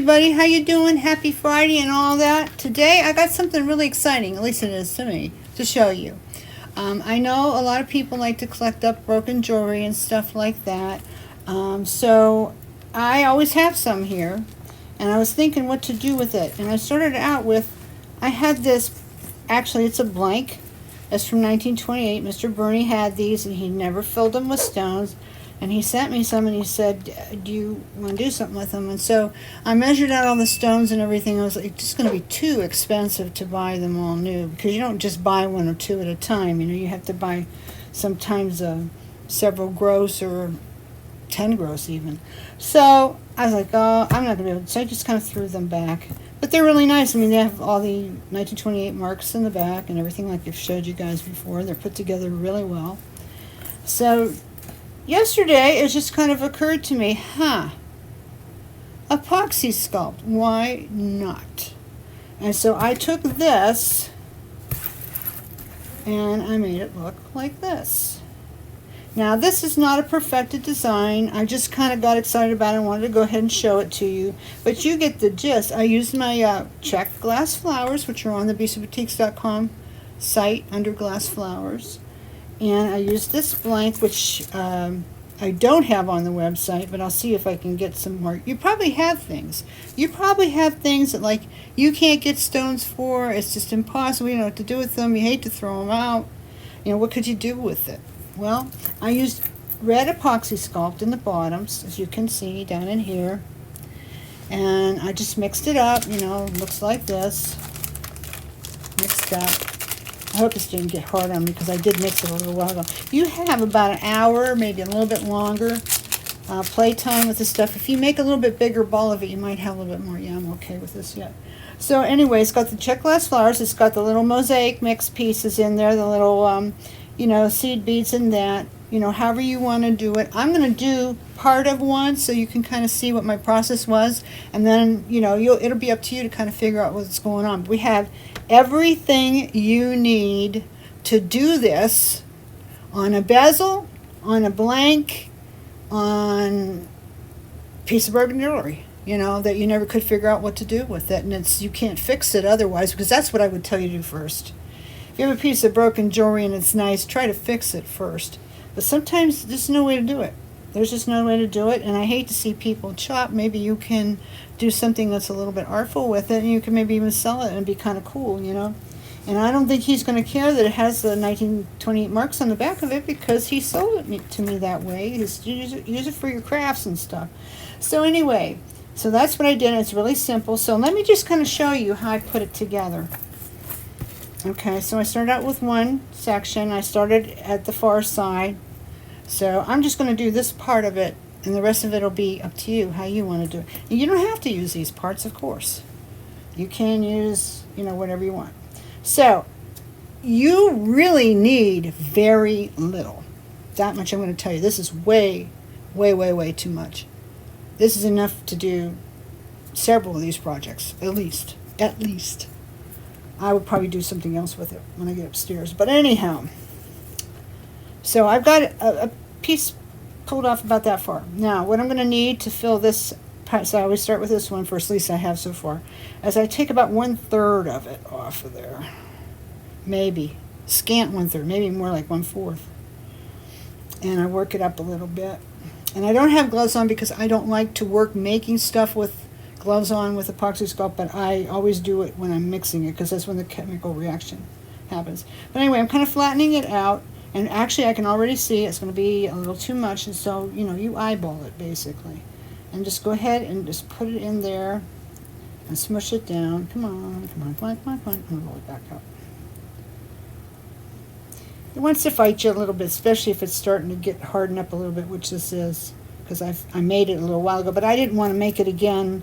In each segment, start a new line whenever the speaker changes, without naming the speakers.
everybody, how you doing? Happy Friday and all that. Today I got something really exciting, at least it is to me, to show you. I know a lot of people like to collect up broken jewelry and stuff like that. So I always have some here, and I was thinking what to do with it. And I started out with, I had this, actually it's a blank. It's from 1928. Mr. Burney had these and he never filled them with stones. And he sent me some and he said, do you want to do something with them? And so I measured out all the stones and everything. I was like, it's just going to be too expensive to buy them all new, because you don't just buy one or two at a time. You know, you have to buy sometimes several gross or 10 gross even. So I was like, oh, I'm not going to be able to. So I just kind of threw them back. But they're really nice. I mean, they have all the 1928 marks in the back and everything like I've showed you guys before. They're put together really well. So yesterday, it just kind of occurred to me, Apoxie Sculpt, why not? And so I took this and I made it look like this. Now, this is not a perfected design. I just kind of got excited about it and wanted to go ahead and show it to you. But you get the gist. I used my Czech glass flowers, which are on the BeastofBoutiques.com site under glass flowers. And I used this blank, which I don't have on the website, but I'll see if I can get some more. You probably have things. You probably have things that, like, you can't get stones for. It's just impossible. You know what to do with them. You hate to throw them out. You know, what could you do with it? Well, I used red Apoxie Sculpt in the bottoms, as you can see down in here. And I just mixed it up. You know, looks like this. Mixed up. I hope this didn't get hard on me because I did mix it a little while ago. You have about an hour, maybe a little bit longer, playtime with this stuff. If you make a little bit bigger ball of it, you might have a little bit more. Yeah, I'm okay with this yet. So anyway, it's got the Czech glass flowers. It's got the little mosaic mix pieces in there, the little, you know, seed beads in that. You know, however you want to do it. I'm going to do part of one so you can kind of see what my process was. And then, you know, it'll be up to you to kind of figure out what's going on. But we have everything you need to do this on a bezel, on a blank, on a piece of broken jewelry, you know, that you never could figure out what to do with it. And you can't fix it otherwise, because that's what I would tell you to do first. If you have a piece of broken jewelry and it's nice, try to fix it first. But sometimes there's no way to do it. There's just no way to do it, and I hate to see people chop. Maybe you can do something that's a little bit artful with it, and you can maybe even sell it and be kind of cool, you know. And I don't think he's going to care that it has the 1928 marks on the back of it, because he sold it to me that way. Use it for your crafts and stuff. So anyway, so that's what I did. It's really simple. So let me just kind of show you how I put it together. Okay, so I started out with one section. I started at the far side. So I'm just going to do this part of it, and the rest of it will be up to you how you want to do it. And you don't have to use these parts, of course. You can use, you know, whatever you want. So you really need very little. That much I'm going to tell you. This is way, way, way, way too much. This is enough to do several of these projects, at least. At least. I would probably do something else with it when I get upstairs. But anyhow, so I've got a piece pulled off about that far. Now, what I'm going to need to fill this, so I always start with this one first, at least I have so far, as I take about 1/3 of it off of there. Maybe. Scant 1/3, maybe more like 1/4. And I work it up a little bit. And I don't have gloves on because I don't like to work making stuff with gloves on with Apoxie Sculpt, but I always do it when I'm mixing it, because that's when the chemical reaction happens. But anyway, I'm kind of flattening it out, and actually I can already see it's going to be a little too much, and so, you know, you eyeball it basically. And just go ahead and just put it in there and smush it down. Come on, come on, come on, come on, come on. I'm going to roll it back up. It wants to fight you a little bit, especially if it's starting to get hardened up a little bit, which this is, because I made it a little while ago, but I didn't want to make it again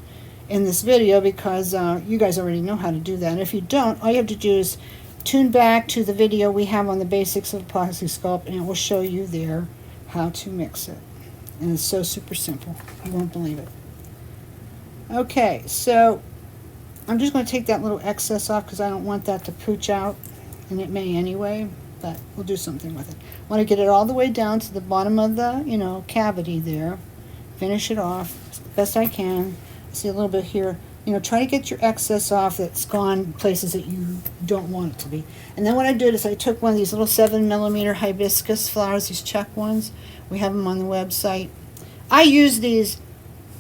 in this video because you guys already know how to do that. And if you don't, all you have to do is tune back to the video we have on the basics of Apoxie Sculpt, and it will show you there how to mix it. And it's so super simple. You won't believe it. Okay, so I'm just going to take that little excess off because I don't want that to pooch out, and it may anyway, but we'll do something with it. I want to get it all the way down to the bottom of the, you know, cavity there. Finish it off as best I can. See a little bit here. You know, try to get your excess off that's gone places that you don't want it to be. And then what I did is I took one of these little 7mm hibiscus flowers, these Czech ones. We have them on the website. I use these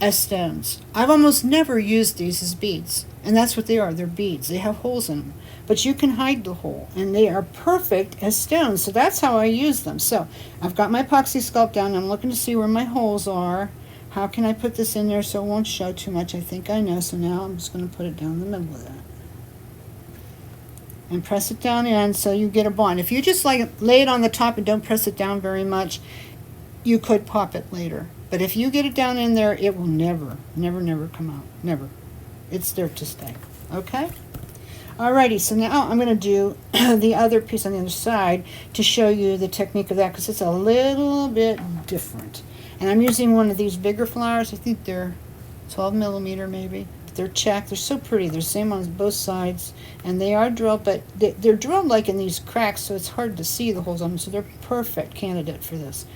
as stones. I've almost never used these as beads. And that's what they are. They're beads. They have holes in them. But you can hide the hole. And they are perfect as stones. So that's how I use them. So I've got my Apoxie Sculpt down. I'm looking to see where my holes are. How can I put this in there so it won't show too much? I think I know. So now I'm just going to put it down the middle of that. And press it down in so you get a bond. If you just like lay it on the top and don't press it down very much, you could pop it later. But if you get it down in there, it will never, never, never come out. Never. It's there to stay. Okay? Alrighty, so now I'm going to do the other piece on the other side to show you the technique of that because it's a little bit different. And I'm using one of these bigger flowers. I think they're 12mm maybe. They're Czech. They're so pretty. They're the same on both sides. And they are drilled, but they're drilled like in these cracks, so it's hard to see the holes on them. So they're perfect candidate for this.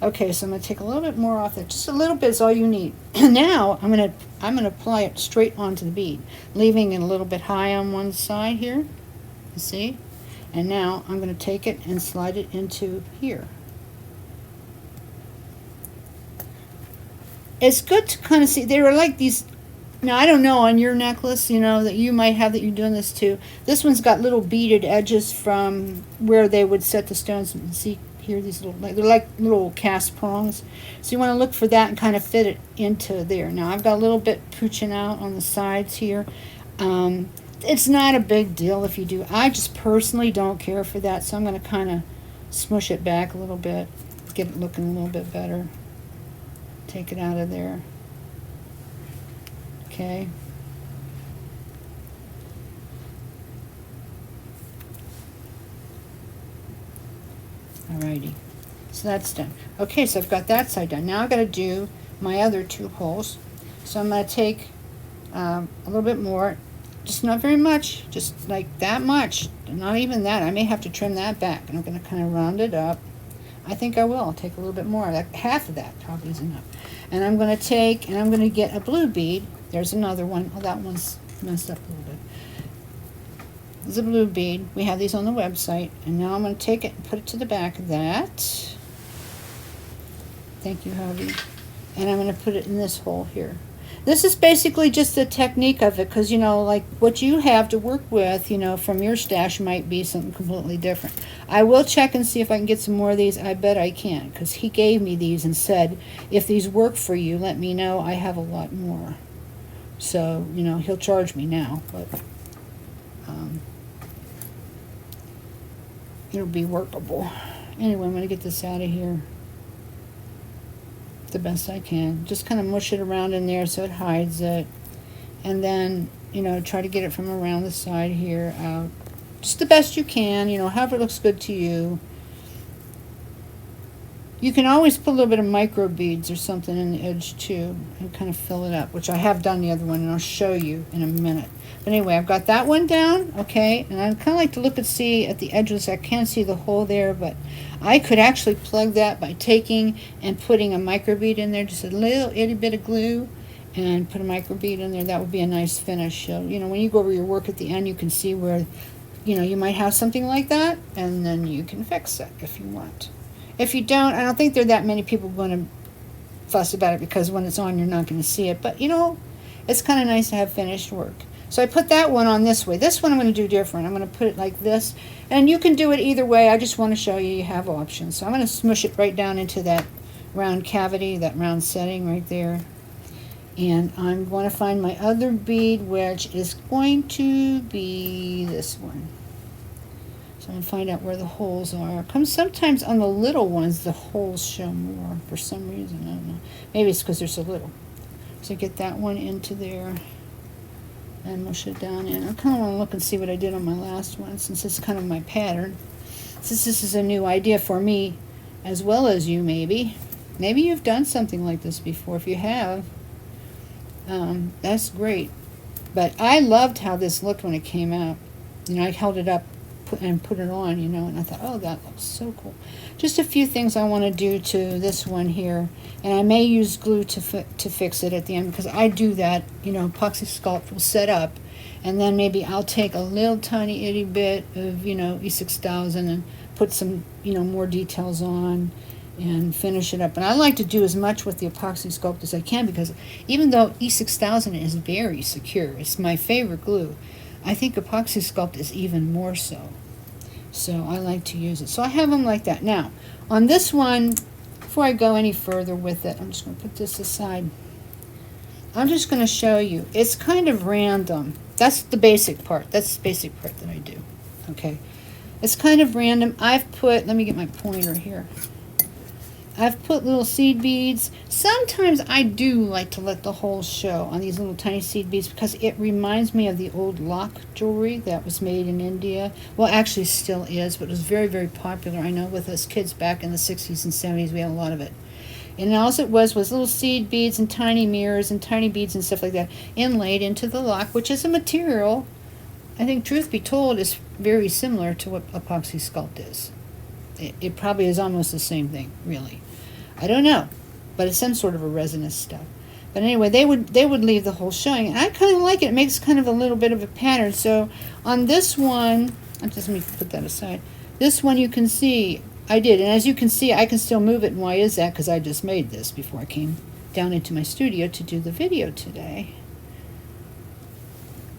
Okay, so I'm going to take a little bit more off there. Just a little bit is all you need. Now I'm going to apply it straight onto the bead, leaving it a little bit high on one side here. You see? And now I'm going to take it and slide it into here. It's good to kind of see. They were like these. Now, I don't know on your necklace, you know, that you might have that you're doing this too. This one's got little beaded edges from where they would set the stones. And see here, these little, they're like little cast prongs. So you want to look for that and kind of fit it into there. Now, I've got a little bit pooching out on the sides here. It's not a big deal if you do. I just personally don't care for that, so I'm going to kind of smush it back a little bit, get it looking a little bit better. Take it out of there. Okay. Alrighty. So that's done. Okay, so I've got that side done. Now I've got to do my other two holes. So I'm going to take a little bit more, just not very much, just like that much. Not even that. I may have to trim that back. And I'm going to kind of round it up. I think I will. I'll take a little bit more. Like half of that probably is enough. And I'm going to take, and I'm going to get a blue bead. There's another one. Oh, that one's messed up a little bit. There's a blue bead. We have these on the website. And now I'm going to take it and put it to the back of that. Thank you, Harvey. And I'm going to put it in this hole here. This is basically just the technique of it because, you know, like what you have to work with, you know, from your stash might be something completely different. I will check and see if I can get some more of these. I bet I can because he gave me these and said, if these work for you, let me know. I have a lot more. So, you know, he'll charge me now, but it'll be workable. Anyway, I'm going to get this out of here the best I can. Just kind of mush it around in there so it hides it. And then, you know, try to get it from around the side here out. Just the best you can, you know, however it looks good to you. You can always put a little bit of micro beads or something in the edge too and kind of fill it up, which I have done the other one and I'll show you in a minute. But anyway, I've got that one down, okay, and I kind of like to look and see at the edges. I can't see the hole there, but I could actually plug that by taking and putting a micro bead in there, just a little itty bit of glue, and put a micro bead in there. That would be a nice finish. So, you know, when you go over your work at the end, you can see where, you know, you might have something like that, and then you can fix it if you want. If you don't, I don't think there are that many people going to fuss about it because when it's on, you're not going to see it. But, you know, it's kind of nice to have finished work. So I put that one on this way. This one I'm going to do different. I'm going to put it like this. And you can do it either way. I just want to show you have options. So I'm going to smush it right down into that round cavity, that round setting right there. And I'm going to find my other bead, which is going to be this one. So I'm going to find out where the holes are. Sometimes on the little ones, the holes show more for some reason. I don't know. Maybe it's because they're so little. So get that one into there and mush it down in. I kind of want to look and see what I did on my last one, since it's kind of my pattern. Since this is a new idea for me, as well as you maybe. Maybe you've done something like this before. If you have, that's great. But I loved how this looked when it came out. You know, I held it up and put it on, you know, and I thought, oh, that looks so cool. Just a few things I want to do to this one here, and I may use glue to fix it at the end, because I do that, Epoxy Sculpt will set up, and then maybe I'll take a little tiny itty bit of, E6000 and put some, more details on and finish it up. And I like to do as much with the Apoxie Sculpt as I can, because even though E6000 is very secure, it's my favorite glue, I think Apoxie Sculpt is even more so. So I like to use it. So I have them like that. Now, on this one, before I go any further with it, I'm just going to put this aside. I'm just going to show you. It's kind of random. That's the basic part. That's the basic part that I do. Okay. It's kind of random. I've put, let me get my pointer here. I've put little seed beads. Sometimes I do like to let the hole show on these little tiny seed beads, because it reminds me of the old lock jewelry that was made in India. Well, actually still is, but it was very, very popular. I know with us kids back in the 60s and 70s, we had a lot of it. And all it was little seed beads and tiny mirrors and tiny beads and stuff like that inlaid into the lock, which is a material, I think, truth be told, is very similar to what Apoxie Sculpt is. It probably is almost the same thing, really. I don't know, but it's some sort of a resinous stuff. But anyway, they would leave the hole showing, and I kind of like it. It makes kind of a little bit of a pattern. So on this one, let me put that aside. This one you can see I did, and as you can see, I can still move it. And why is that? Because I just made this before I came down into my studio to do the video today.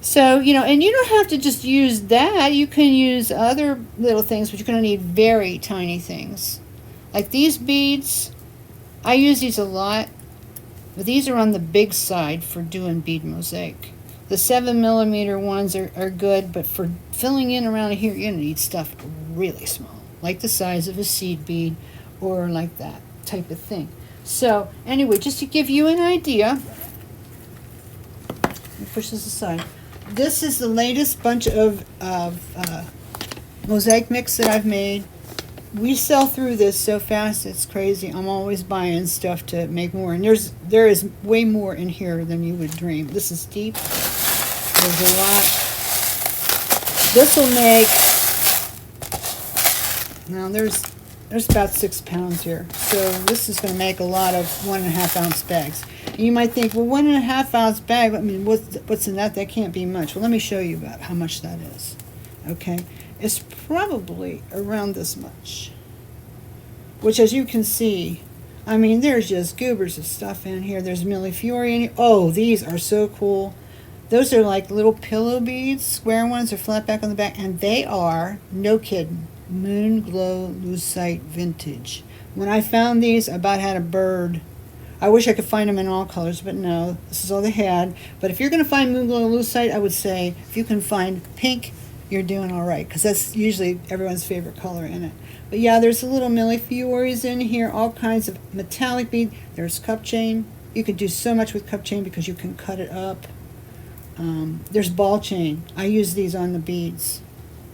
So, and you don't have to just use that. You can use other little things, but you're going to need very tiny things. Like these beads, I use these a lot, but these are on the big side for doing bead mosaic. The 7mm ones are good, but for filling in around here, you're going to need stuff really small, like the size of a seed bead or like that type of thing. So anyway, just to give you an idea, let me push this aside. This is the latest bunch of mosaic mix that I've made. We sell through this so fast, it's crazy. I'm always buying stuff to make more, and there is way more in here than you would dream. This is deep. There's a lot. This will make, now there's about 6 pounds here. So this is going to make a lot of 1.5 ounce bags. And you might think, well, 1.5 ounce bag, I mean, what's in that? That can't be much. Well, let me show you about how much that is. Okay. It's probably around this much, which, as you can see, I mean, there's just goobers of stuff in here. There's Millefiori in here. Oh, these are so cool. Those are like little pillow beads, square ones, or flat back on the back, and they are, no kidding, Moon Glow Lucite Vintage. When I found these, I about had a bird. I wish I could find them in all colors, but no, this is all they had. But if you're going to find Moon Glow Lucite, I would say if you can find pink, you're doing all right, because that's usually everyone's favorite color in it. But yeah, there's a little Millefioris in here, all kinds of metallic bead. There's cup chain. You can do so much with cup chain because you can cut it up. There's ball chain. I use these on the beads,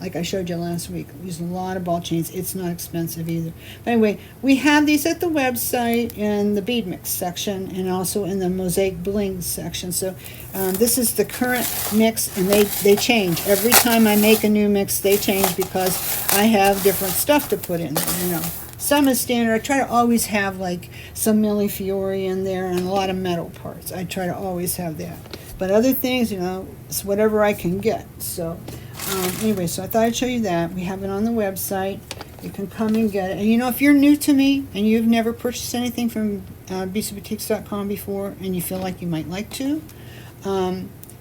like I showed you last week. I use a lot of ball chains. It's not expensive either. But anyway, we have these at the website in the bead mix section and also in the mosaic bling section. So this is the current mix, and they change. Every time I make a new mix, they change because I have different stuff to put in there, Some is standard. I try to always have like some Millefiori in there and a lot of metal parts. I try to always have that. But other things, it's whatever I can get. So anyway, so I thought I'd show you that. We have it on the website. You can come and get it. And if you're new to me and you've never purchased anything from bcboutiques.com before and you feel like you might like to,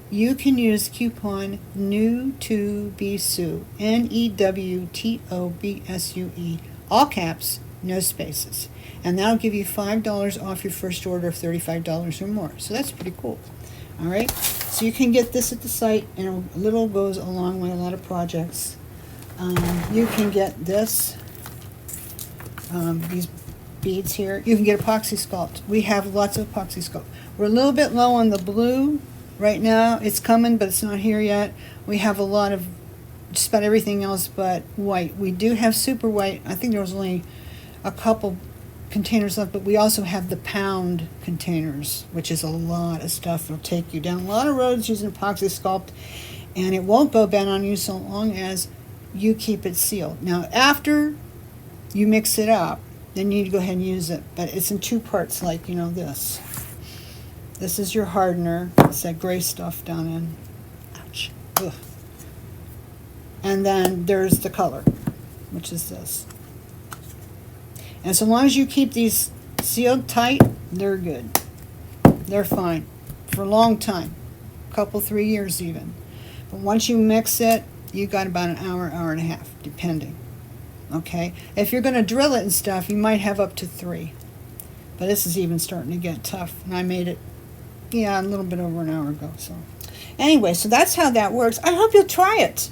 you can use coupon NEWTOBSUE, NEWTOBSUE, all caps, no spaces. And that'll give you $5 off your first order of $35 or more. So that's pretty cool. All right, so you can get this at the site, and a little goes a long way, a lot of projects. You can get this, these beads here. You can get Apoxie Sculpt. We have lots of Apoxie Sculpt. We're a little bit low on the blue right now. It's coming, but it's not here yet. We have a lot of just about everything else but white. We do have super white. I think there was only a couple containers left, but we also have the pound containers, which is a lot of stuff. It'll take you down a lot of roads using Apoxie Sculpt, and it won't go bad on you so long as you keep it sealed. Now, after you mix it up, then you need to go ahead and use it, but it's in 2 parts, like this. This is your hardener. It's that gray stuff down in. Ouch. Ugh. And then there's the color, which is this. And so long as you keep these sealed tight, they're good. They're fine for a long time, a couple, 3 years even. But once you mix it, you got about an hour, hour and a half, depending. Okay? If you're going to drill it and stuff, you might have up to 3. But this is even starting to get tough. And I made it, yeah, a little bit over an hour ago. So anyway, so that's how that works. I hope you'll try it.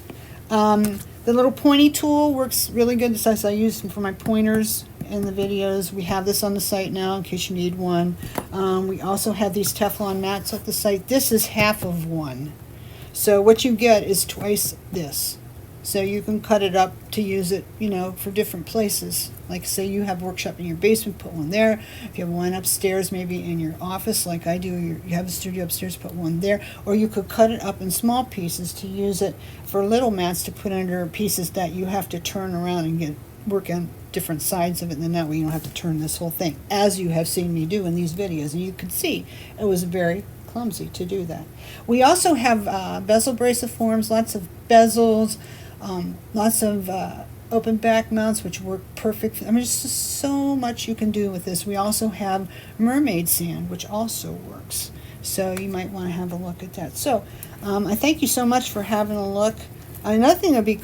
The little pointy tool works really good. This I use for my pointers in the videos. We have this on the site now in case you need one. We also have these Teflon mats at the site. This is half of one. So what you get is twice this. So you can cut it up to use it, you know, for different places. Like say you have a workshop in your basement, put one there. If you have one upstairs, maybe in your office like I do, you have a studio upstairs, put one there. Or you could cut it up in small pieces to use it for little mats to put under pieces that you have to turn around and work on different sides of it. And then that way you don't have to turn this whole thing, as you have seen me do in these videos. And you can see it was very clumsy to do that. We also have bezel bracelet forms, lots of bezels, lots of open back mounts which work perfect. I mean, there's just so much you can do with this. We also have mermaid sand, which also works. So you might want to have a look at that. So I thank you so much for having a look. Another thing that would be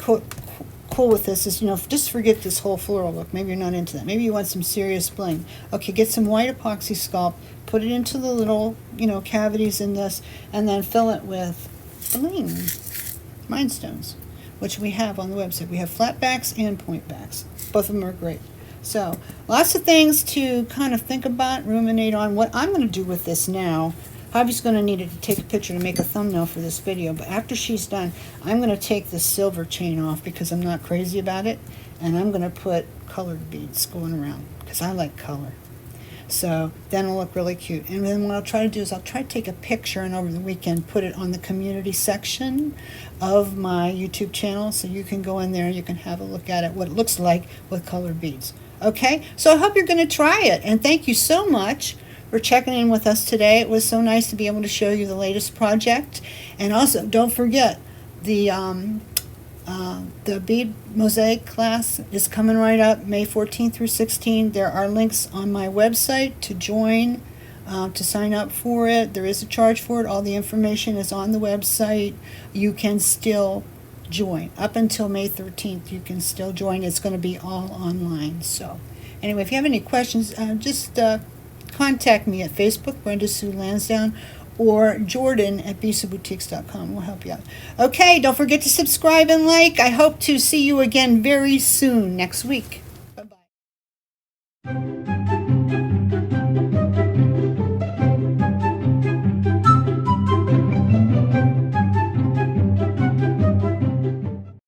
cool with this is, you know, just forget this whole floral look. Maybe you're not into that. Maybe you want some serious bling. Okay, get some white epoxy sculpt, put it into the little, you know, cavities in this, and then fill it with bling, rhinestones, which we have on the website. We have flat backs and point backs. Both of them are great. So lots of things to kind of think about, ruminate on. What I'm going to do with this now, Javi's going to need it to take a picture to make a thumbnail for this video, but after she's done, I'm going to take the silver chain off because I'm not crazy about it, and I'm going to put colored beads going around because I like color. So then it'll look really cute. And then what I'll try to do is I'll try to take a picture and over the weekend put it on the community section of my YouTube channel so you can go in there and you can have a look at it, what it looks like with colored beads. Okay, so I hope you're going to try it, and thank you so much for checking in with us today. It was so nice to be able to show you the latest project. And also, don't forget, the bead mosaic class is coming right up, May 14th through 16th. There are links on my website to join, to sign up for it. There is a charge for it. All the information is on the website. You can still join. Up until May 13th, you can still join. It's going to be all online. So anyway, if you have any questions, just contact me at Facebook, Brenda Sue Lansdowne, or Jordan at bisaboutiques.com. We'll help you out. Okay, don't forget to subscribe and like. I hope to see you again very soon next week.